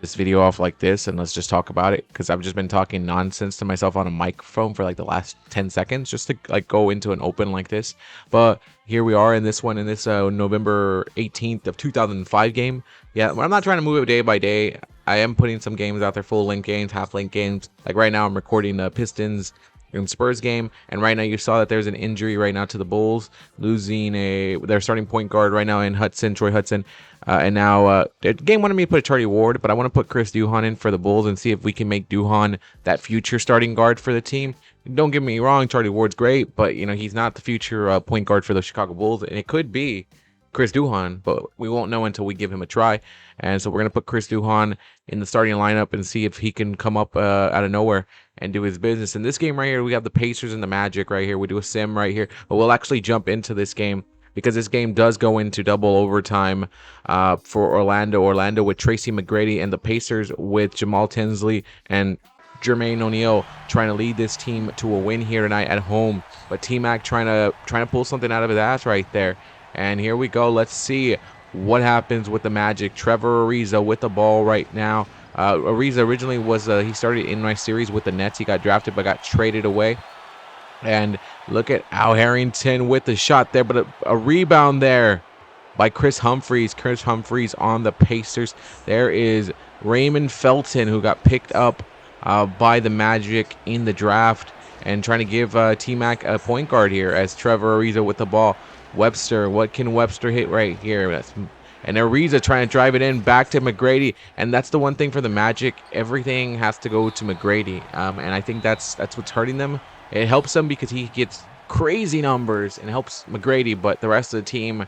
this video off like this and let's just talk about it, because I've just been talking nonsense to myself on a microphone for like the last 10 seconds just to like go into an open like this. But here we are in this one, in this November 18th of 2005 game. Yeah, I'm not trying to move it day by day. I am putting some games out there, full length games, half length games. Like right now I'm recording the Pistons and Spurs game, and right now you saw that there's an injury right now to the Bulls, losing their starting point guard right now in Troy Hudson. And now the game wanted me to put Charlie Ward, but I want to put Chris Duhon in for the Bulls and see if we can make Duhon that future starting guard for the team. Don't get me wrong, Charlie Ward's great, but he's not the future point guard for the Chicago Bulls, and it could be Chris Duhon, but we won't know until we give him a try. And so we're going to put Chris Duhon in the starting lineup and see if he can come up out of nowhere and do his business. In this game right here, we have the Pacers and the Magic right here. We do a sim right here, but we'll actually jump into this game because this game does go into double overtime for Orlando. Orlando with Tracy McGrady and the Pacers with Jamal Tinsley and Jermaine O'Neal trying to lead this team to a win here tonight at home. But T-Mac trying to pull something out of his ass right there. And here we go. Let's see what happens with the Magic. Trevor Ariza with the ball right now. Ariza originally was he started in my series with the Nets. He got drafted but got traded away. And look at Al Harrington with the shot there, but a rebound there by Chris Humphries. Chris Humphries on the Pacers. There is Raymond Felton, who got picked up by the Magic in the draft, and trying to give T-Mac a point guard here as Trevor Ariza with the ball. Webster, what can Webster hit right here? And Ariza trying to drive it in back to McGrady, and that's the one thing for the Magic. Everything has to go to McGrady, and I think that's what's hurting them. It helps them because he gets crazy numbers and helps McGrady, but the rest of the team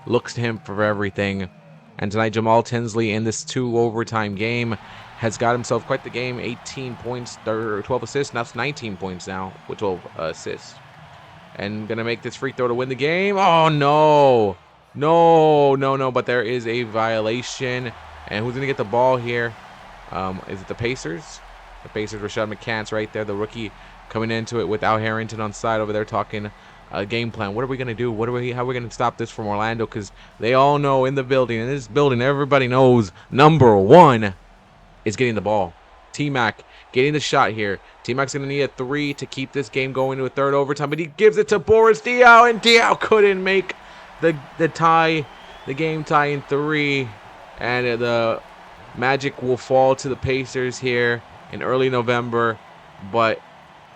looks to him for everything. And tonight, Jamal Tinsley in this 2 overtime game has got himself quite the game. 18 points, 12 assists. Now it's 19 points now with 12 assists. And going to make this free throw to win the game. Oh, no. No. But there is a violation. And who's going to get the ball here? Is it the Pacers? The Pacers, Rashad McCants right there, the rookie coming into it with Al Harrington on side over there talking game plan. What are we going to do? How are we going to stop this from Orlando? Because they all know in this building, everybody knows number one is getting the ball. T-Mac getting the shot here. T-Mac's going to need a 3 to keep this game going to a third overtime, but he gives it to Boris Diaw, and Diaw couldn't make the game tie in 3, and the Magic will fall to the Pacers here in early November, but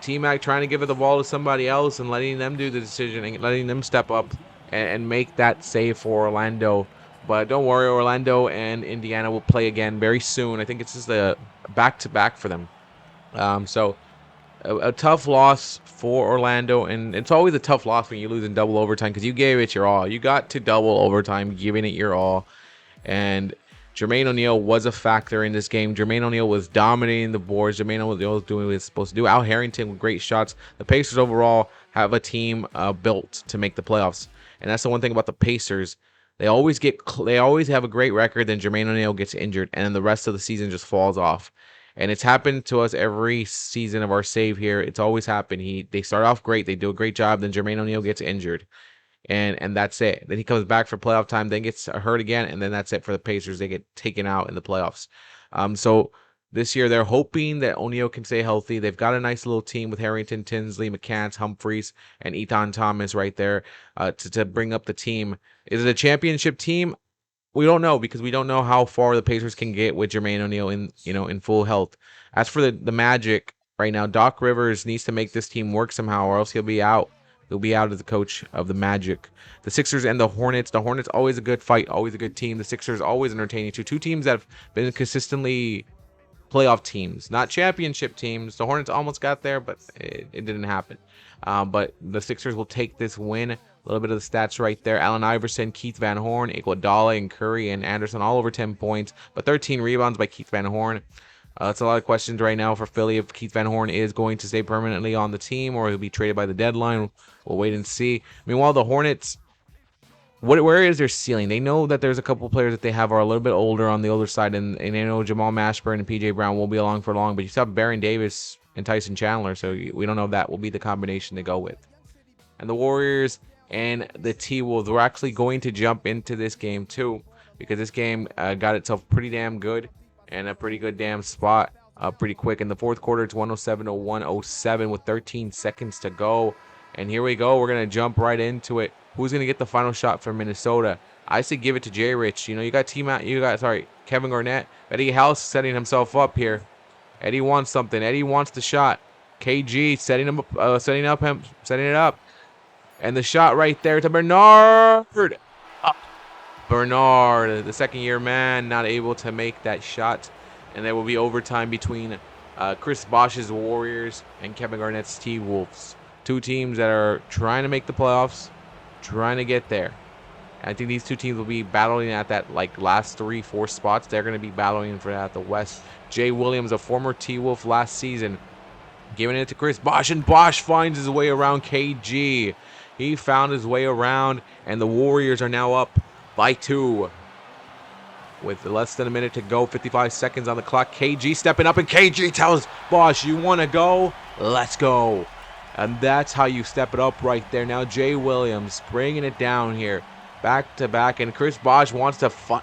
T-Mac trying to give it the ball to somebody else and letting them do the decision and letting them step up and make that save for Orlando. But don't worry, Orlando and Indiana will play again very soon. I think it's just a back-to-back for them. So a tough loss for Orlando, and it's always a tough loss when you lose in double overtime because you gave it your all. You got to double overtime, giving it your all, and Jermaine O'Neal was a factor in this game. Jermaine O'Neal was dominating the boards. Jermaine O'Neal was doing what he was supposed to do. Al Harrington with great shots. The Pacers overall have a team built to make the playoffs, and that's the one thing about the Pacers. They always have a great record, then Jermaine O'Neal gets injured, and then the rest of the season just falls off. And it's happened to us every season of our save here. It's always happened. They start off great, they do a great job, then Jermaine O'Neal gets injured. And that's it. Then he comes back for playoff time, then gets hurt again, and then that's it for the Pacers. They get taken out in the playoffs. So this year they're hoping that O'Neal can stay healthy. They've got a nice little team with Harrington, Tinsley, McCants, Humphries, and Ethan Thomas right there to bring up the team. Is it a championship team? We don't know because we don't know how far the Pacers can get with Jermaine O'Neal in full health. As for the Magic right now, Doc Rivers needs to make this team work somehow, or else he'll be out. He'll be out as the coach of the Magic. The Sixers and the Hornets. The Hornets always a good fight, always a good team. The Sixers always entertaining too. Two teams that have been consistently playoff teams, not championship teams. The Hornets almost got there, but it didn't happen. But the Sixers will take this win. A little bit of the stats right there. Allen Iverson, Keith Van Horn, Iguodala, and Curry and Anderson all over 10 points, but 13 rebounds by Keith Van Horn. It's a lot of questions right now for Philly if Keith Van Horn is going to stay permanently on the team or he'll be traded by the deadline. We'll wait and see. Meanwhile, the Hornets, where is their ceiling? They know that there's a couple players that they have are a little bit older on the older side, and they know Jamal Mashburn and PJ Brown won't be along for long, but you still have Baron Davis and Tyson Chandler, so we don't know if that will be the combination they go with. And the Warriors and the T-Wolves, we're actually going to jump into this game too, because this game got itself pretty damn good. and a pretty good damn spot. Pretty quick in the fourth quarter. It's 107 to 107 with 13 seconds to go. And here we go. We're gonna jump right into it. Who's gonna get the final shot for Minnesota? I say give it to Jay Rich. You know, you got Kevin Garnett. Eddie House setting himself up here. Eddie wants something. Eddie wants the shot. KG setting it up. And the shot right there to Bernard. Bernard, the second-year man, not able to make that shot. And there will be overtime between Chris Bosh's Warriors and Kevin Garnett's T-Wolves. Two teams that are trying to make the playoffs, trying to get there. I think these two teams will be battling at that last 3-4 spots. They're going to be battling for that at the West. Jay Williams, a former T-Wolf last season, giving it to Chris Bosh, and Bosh finds his way around KG. He found his way around, and the Warriors are now up by 2. With less than a minute to go, 55 seconds on the clock. KG stepping up, and KG tells Bosh, you want to go? Let's go. And that's how you step it up right there. Now Jay Williams bringing it down here. Back to back, and Chris Bosh wants to play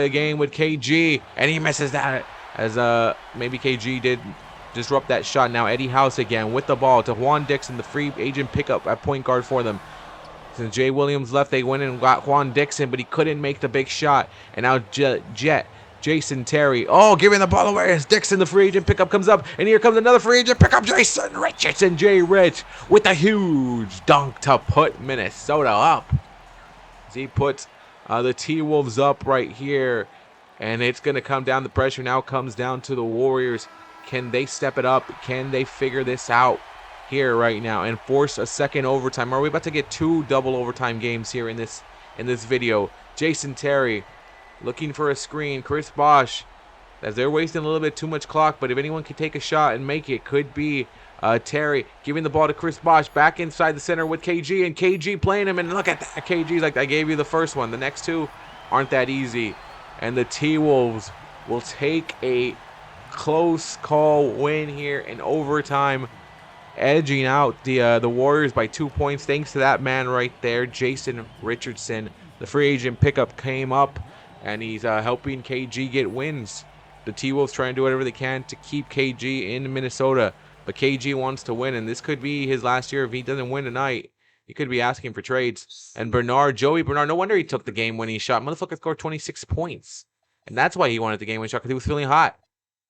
a game with KG, and he misses that as maybe KG did disrupt that shot. Now Eddie House again with the ball to Juan Dixon, the free agent pickup at point guard for them. Since Jay Williams left, they went and got Juan Dixon, but he couldn't make the big shot. And now Jason Terry, giving the ball away as Dixon, the free agent pickup, comes up. And here comes another free agent pickup, Jason Richardson. Jay Rich with a huge dunk to put Minnesota up. As he puts the T-Wolves up right here. And it's going to come down. The pressure now comes down to the Warriors. Can they step it up? Can they figure this out here right now and force a second overtime? Are we about to get 2 double overtime games here in this video? Jason Terry looking for a screen. Chris Bosh, as they're wasting a little bit too much clock, but if anyone can take a shot and make it, could be Terry giving the ball to Chris Bosh back inside the center with KG, and KG playing him, and look at that. KG's like, I gave you the first one. The next 2 aren't that easy. And the T-Wolves will take a close call win here in overtime, edging out the Warriors by 2 points thanks to that man right there, Jason Richardson. The free agent pickup came up, and he's helping KG get wins. The T-Wolves trying to do whatever they can to keep KG in Minnesota, but KG wants to win, and this could be his last year. If he doesn't win tonight, he could be asking for trades. And Joey Bernard, no wonder he took the game when he shot. Motherfucker scored 26 points, and that's why he wanted the game when he shot, because he was feeling hot.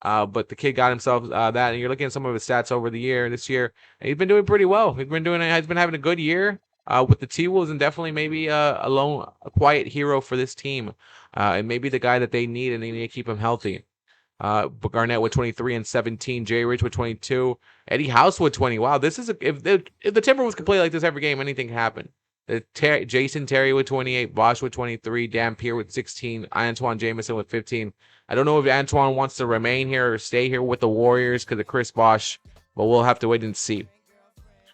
But the kid got himself that, and you're looking at some of his stats over the year, this year, and he's been doing pretty well. He's been having a good year with the T-Wolves, and definitely maybe a quiet hero for this team, and maybe the guy that they need, and they need to keep him healthy. Garnett with 23 and 17, Jay Rich with 22, Eddie House with 20. Wow, this is if the Timberwolves can play like this every game, anything can happen. Jason Terry with 28, Bosh with 23, Dampier with 16, Antoine Jamison with 15. I don't know if Antoine wants to remain here or stay here with the Warriors because of Chris Bosh, but we'll have to wait and see.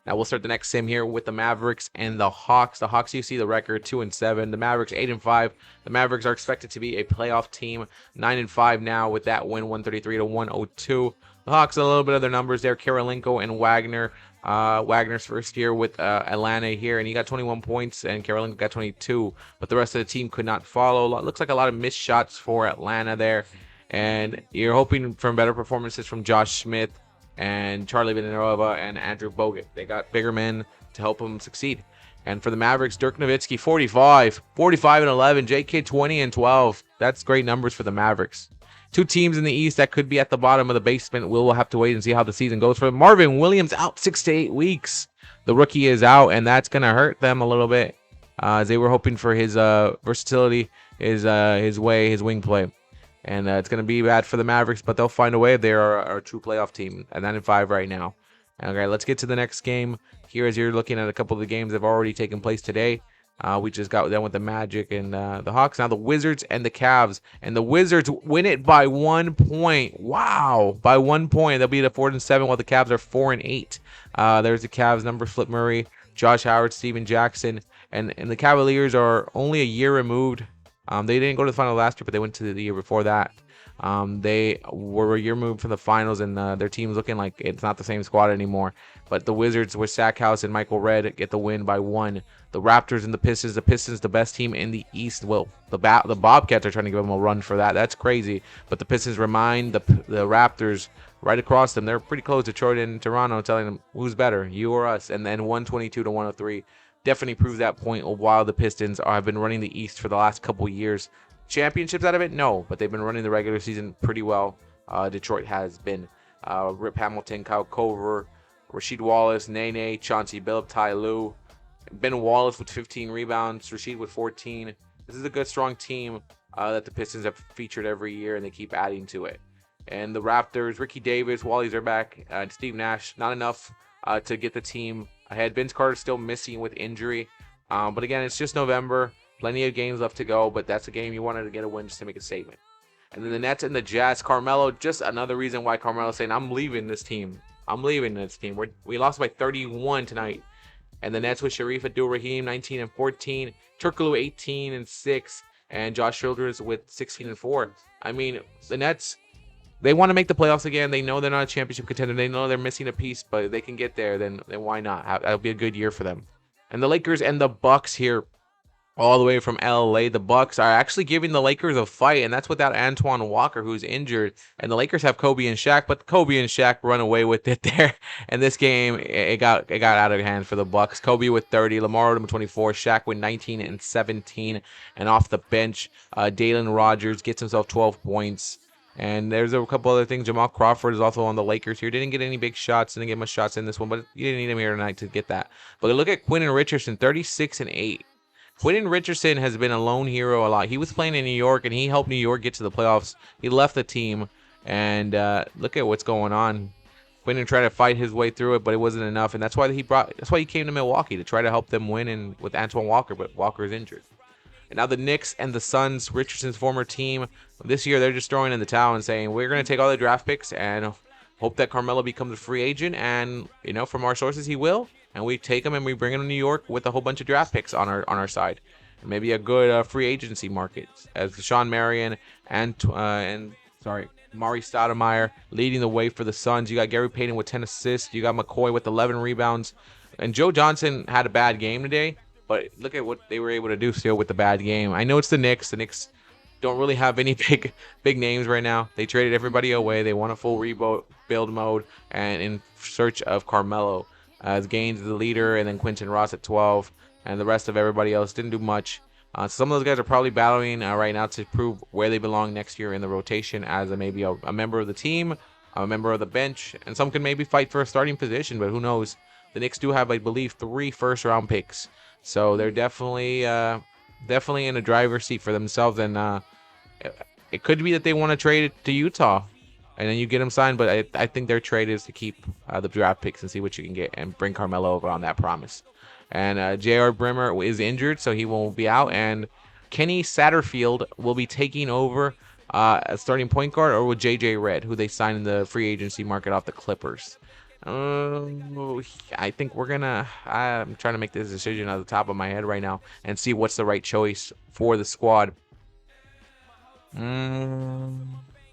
Now we'll start the next sim here with the Mavericks and the Hawks. The Hawks, you see the record 2-7. The Mavericks 8-5. The Mavericks are expected to be a playoff team, 9-5 now with that win, 133 to 102. The Hawks, a little bit of their numbers there. Karolinko and Wagner. Wagner's first year with Atlanta here, and he got 21 points, and Karolinko got 22. But the rest of the team could not follow. Looks like a lot of missed shots for Atlanta there, and you're hoping for better performances from Josh Smith and Charlie Villanova and Andrew Bogut. They got bigger men to help them succeed. And for the Mavericks, Dirk Nowitzki, 45 and 11. J. Kidd, 20 and 12. That's great numbers for the Mavericks. Two teams in the East that could be at the bottom of the basement. We'll have to wait and see how the season goes for them. Marvin Williams out 6 to 8 weeks. The rookie is out, and that's going to hurt them a little bit, as they were hoping for his versatility, his wing play. And it's going to be bad for the Mavericks, but they'll find a way. They are a true playoff team at 9-5 right now. Okay, let's get to the next game here as you're looking at a couple of the games that have already taken place today. We just got done with the Magic and the Hawks. Now the Wizards and the Cavs. And the Wizards win it by 1 point. Wow. By 1 point. They'll be at 4-7 while the Cavs are 4-8. There's the Cavs number, Flip Murray, Josh Howard, Steven Jackson. And the Cavaliers are only a year removed They didn't go to the final last year, but they went to the year before that. They were a year moved from the finals, and their team's looking like it's not the same squad anymore. But the Wizards with Sackhouse and Michael Redd get the win by 1. The Raptors and the Pistons. The Pistons, the best team in the East. Well, the Bobcats are trying to give them a run for that. That's crazy. But the Pistons remind the Raptors right across them. They're pretty close. Detroit and Toronto, telling them who's better, you or us. And then 122 to 103 definitely proves that point. While the Pistons have been running the East for the last couple years. Championships out of it? No, but they've been running the regular season pretty well. Detroit has been. Rip Hamilton, Kyle Korver, Rasheed Wallace, Nene, Chauncey Billups, Ty Lue, Ben Wallace with 15 rebounds, Rasheed with 14. This is a good, strong team that the Pistons have featured every year, and they keep adding to it. And the Raptors, Ricky Davis, Wally Zerback, Steve Nash, not enough to get the team ahead. Vince Carter still missing with injury. But again, it's just November. Plenty of games left to go, but that's a game you wanted to get a win just to make a statement. And then the Nets and the Jazz. Carmelo, just another reason why Carmelo's saying, I'm leaving this team. I'm leaving this team. We lost by 31 tonight. And the Nets with Sharif Abdul-Rahim, 19 and 14. Turkoglu, 18 and 6. And Josh Childress with 16 and 4. I mean, the Nets, they want to make the playoffs again. They know they're not a championship contender. They know they're missing a piece, but if they can get there, then why not? That'll be a good year for them. And the Lakers and the Bucks here, all the way from LA. The Bucks are actually giving the Lakers a fight, and that's without Antoine Walker, who's injured. And the Lakers have Kobe and Shaq, but Kobe and Shaq run away with it there. And this game, it got out of hand for the Bucks. Kobe with 30, Lamar Odom with 24, Shaq with 19 and 17. And off the bench, Dalen Rogers gets himself 12 points. And there's a couple other things. Jamal Crawford is also on the Lakers here. Didn't get any big shots. Didn't get much shots in this one, but you didn't need him here tonight to get that. But look at Quentin Richardson, 36 and 8. Quentin Richardson has been a lone hero a lot. He was playing in New York, and he helped New York get to the playoffs. He left the team, and look at what's going on. Quentin tried to fight his way through it, but it wasn't enough, and that's why he came to Milwaukee, to try to help them win and with Antoine Walker, but Walker is injured. And now the Knicks and the Suns, Richardson's former team, this year they're just throwing in the towel and saying, we're going to take all the draft picks and hope that Carmelo becomes a free agent, and from our sources he will. And we take him and we bring him to New York with a whole bunch of draft picks on our side, and maybe a good free agency market as Sean Marion and Mari Stoudemire leading the way for the Suns. You got Gary Payton with 10 assists. You got McCoy with 11 rebounds, and Joe Johnson had a bad game today. But look at what they were able to do still with the bad game. I know it's the Knicks. The Knicks don't really have any big names right now. They traded everybody away. They want a full rebuild mode, and in search of Carmelo. As Gaines the leader, and then Quentin Ross at 12, and the rest of everybody else didn't do much. So some of those guys are probably battling right now to prove where they belong next year in the rotation as maybe a member of the team, a member of the bench, and some can maybe fight for a starting position, but who knows. The Knicks do have, I believe, 3 first-round picks, so they're definitely in a driver's seat for themselves, and it could be that they want to trade it to Utah. And then you get him signed, but I think their trade is to keep the draft picks and see what you can get and bring Carmelo over on that promise. And J.R. Brimmer is injured, so he won't be out. And Kenny Satterfield will be taking over as starting point guard, or with J.J. Redd, who they signed in the free agency market off the Clippers. I think I'm trying to make this decision at the top of my head right now and see what's the right choice for the squad.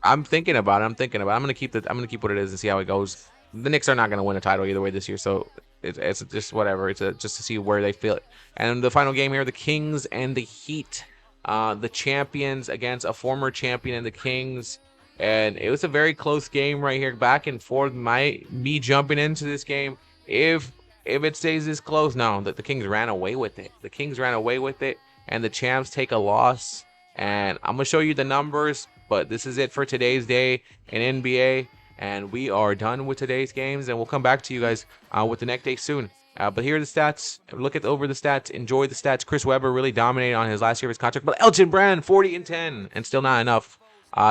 I'm thinking about it. I'm gonna keep what it is and see how it goes. The Knicks are not gonna win a title either way this year, so it's just whatever. It's just to see where they feel it. And the final game here, the Kings and the Heat, the champions against a former champion in the Kings, and it was a very close game right here, back and forth. Me jumping into this game, if it stays this close, no, the Kings ran away with it. The Kings ran away with it, and the champs take a loss. And I'm gonna show you the numbers. But this is it for today's day in NBA, and we are done with today's games, and we'll come back to you guys with the next day soon. But here are the stats. Look over the stats. Enjoy the stats. Chris Webber really dominated on his last year of his contract, but Elton Brand, 40 and 10, and still not enough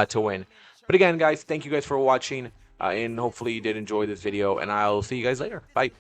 to win. But again, guys, thank you guys for watching, and hopefully you did enjoy this video, and I'll see you guys later. Bye.